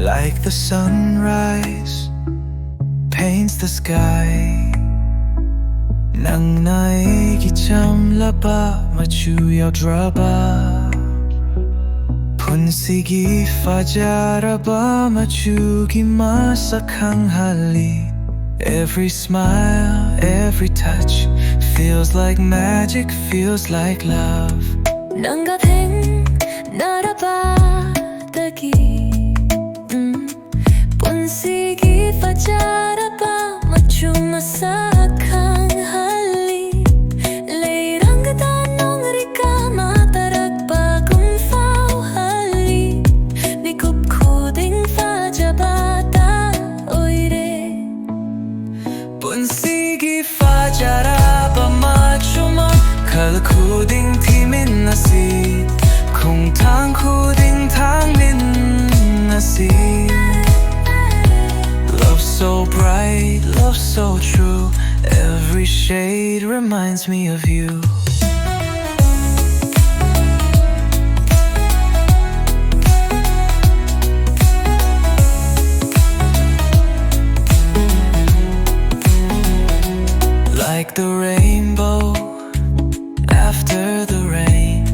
Like the sunrise paints the sky. Nang naikicham laba machu yadraba. Punsigi Fajaraba Machu gimasakang hali. Every smile, every touch feels like magic, feels like love. Nangatheng naraba dagi Punsigi Fajaraba Machu masakang hali. Leirang tanong rika matarag bagong fao hali. Nikup kuding fajabata oire. Punsigi Fajaraba Machu ma kal kuding timin nasi. Kung tang kuding tang min nasi. Love so bright, love so true. Every shade reminds me of you. Like the rainbow after the rain,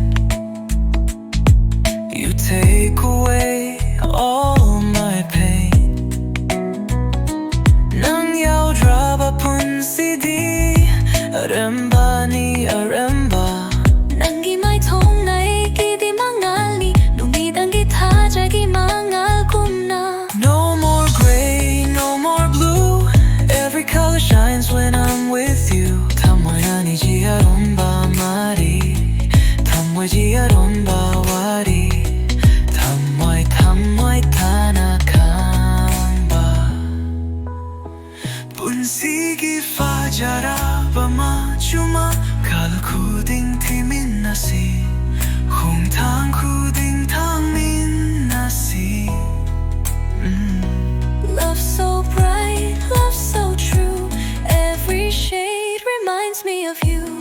you take away all my pain. Nang yadraba punsidi aremba ni aremba. Nangi mai thong nai ki di mangali. Nungi dangi thaja gi mangal kumna. No more gray, no more blue. Every color shines when I'm with you. Tamwai ani jiaromba mari. Tamwai jiaromba wari. Tamwai tamwai tanakamba. Punsigi Fajaraba Machu ma kal kuding timin nasi. Kung tang kuding tang min nasi. Love so bright, love so true. Every shade reminds me of you.